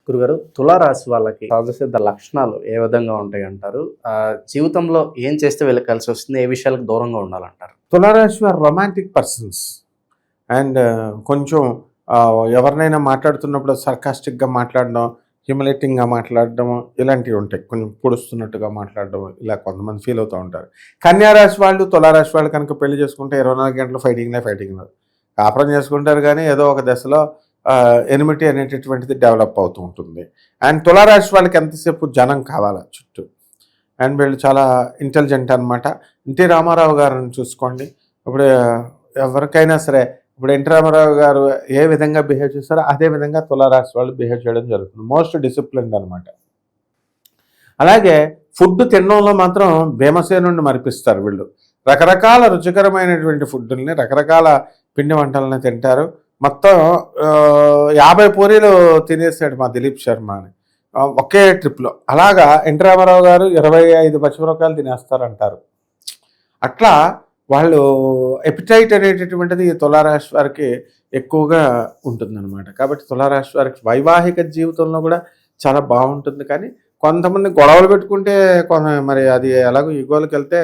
గురుగారు, తులారాశి వాళ్ళకి సహజసిద్ధ లక్షణాలు ఏ విధంగా ఉంటాయి అంటారు? జీవితంలో ఏం చేస్తే వీళ్ళకి కలిసి వస్తుంది? ఏ విషయాలకు దూరంగా ఉండాలంటారు? తులారాశి వారు రొమాంటిక్ పర్సన్స్ అండ్ కొంచెం ఎవరినైనా మాట్లాడుతున్నప్పుడు సర్కాస్టిక్గా మాట్లాడడం, హ్యూమిలేటింగ్గా మాట్లాడడం ఇలాంటివి ఉంటాయి. కొంచెం పొడుస్తున్నట్టుగా మాట్లాడడం ఇలా కొంతమంది ఫీల్ అవుతూ ఉంటారు. కన్యారాశి వాళ్ళు తులారాశి వాళ్ళు కనుక పెళ్లి చేసుకుంటే 24 గంటలు ఫైటింగ్లో కాపురం చేసుకుంటారు. కానీ ఏదో ఒక దశలో ఎనిమిటీ అనేటటువంటిది డెవలప్ అవుతూ ఉంటుంది. అండ్ తులారాశి వాళ్ళకి ఎంతసేపు జనం కావాలా చుట్టూ. అండ్ వీళ్ళు చాలా ఇంటెలిజెంట్ అనమాట. ఎన్టీ రామారావు గారిని చూసుకోండి. ఇప్పుడు ఎవరికైనా సరే, ఇప్పుడు ఎన్టీ రామారావు గారు ఏ విధంగా బిహేవ్ చేస్తారో అదే విధంగా తులారాశి వాళ్ళు బిహేవ్ చేయడం జరుగుతుంది. మోస్ట్ డిసిప్లిన్డ్ అనమాట. అలాగే ఫుడ్ తినడంలో మాత్రం భీమసేనుడిని మరిపిస్తారు వీళ్ళు. రకరకాల రుచికరమైనటువంటి ఫుడ్ని, రకరకాల పిండి వంటలని తింటారు. మొత్తం 50 పూరీలు తినేసాడు మా దిలీప్ శర్మ అని ఒకే ట్రిప్లో. అలాగా ఎన్టీ రామారావు గారు 25 పచ్చిమిరపకాయలు తినేస్తారంటారు. అట్లా వాళ్ళు ఎపిటైట్ అనేటటువంటిది తులారాశి వారికి ఎక్కువగా ఉంటుందన్నమాట. కాబట్టి తులారాశి వారికి వైవాహిక జీవితంలో కూడా చాలా బాగుంటుంది. కానీ కొంతమంది గొడవలు పెట్టుకుంటే మరి అది ఎలాగో ఈగోలకు వెళ్తే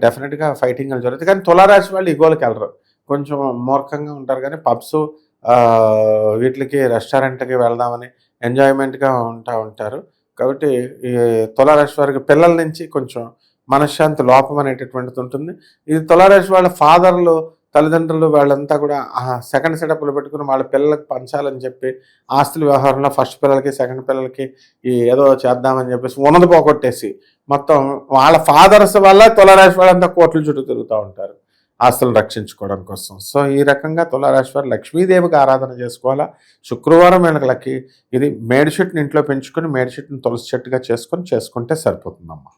డెఫినెట్గా ఫైటింగ్ అని జరుగుతుంది. కానీ తులారాశి వాళ్ళు ఈగోలకు వెళ్ళరు, కొంచెం మూర్ఖంగా ఉంటారు. కానీ పబ్స్ వీటికి రెస్టారెంట్కి వెళ్దామని ఎంజాయ్మెంట్గా ఉంటారు. కాబట్టి ఈ తులారాశి వారికి పిల్లల నుంచి కొంచెం మనశ్శాంతి లోపం అనేటటువంటిది ఉంటుంది. ఇది తులారాశి వాళ్ళ ఫాదర్లు, తల్లిదండ్రులు వాళ్ళంతా కూడా సెకండ్ సెటప్లు పెట్టుకుని వాళ్ళ పిల్లలకు పంచాలని చెప్పి ఆస్తుల వ్యవహారంలో ఫస్ట్ పిల్లలకి సెకండ్ పిల్లలకి ఏదో చేద్దామని చెప్పేసి ఉన్నది పోగొట్టేసి మొత్తం వాళ్ళ ఫాదర్స్ వల్ల తులారాశి వాళ్ళంతా కోట్ల చుట్టూ తిరుగుతూ ఉంటారు ఆస్తులను రక్షించుకోవడం కోసం. సో ఈ రకంగా తులారాశి వారు లక్ష్మీదేవికి ఆరాధన చేసుకోవాలా. శుక్రవారం వీళ్ళకి లక్కీ. ఇది మేడి చెట్టుని ఇంట్లో పెంచుకొని మేడి చెట్టుని తులసి చెట్టుగా చేసుకుంటే సరిపోతుందమ్మా.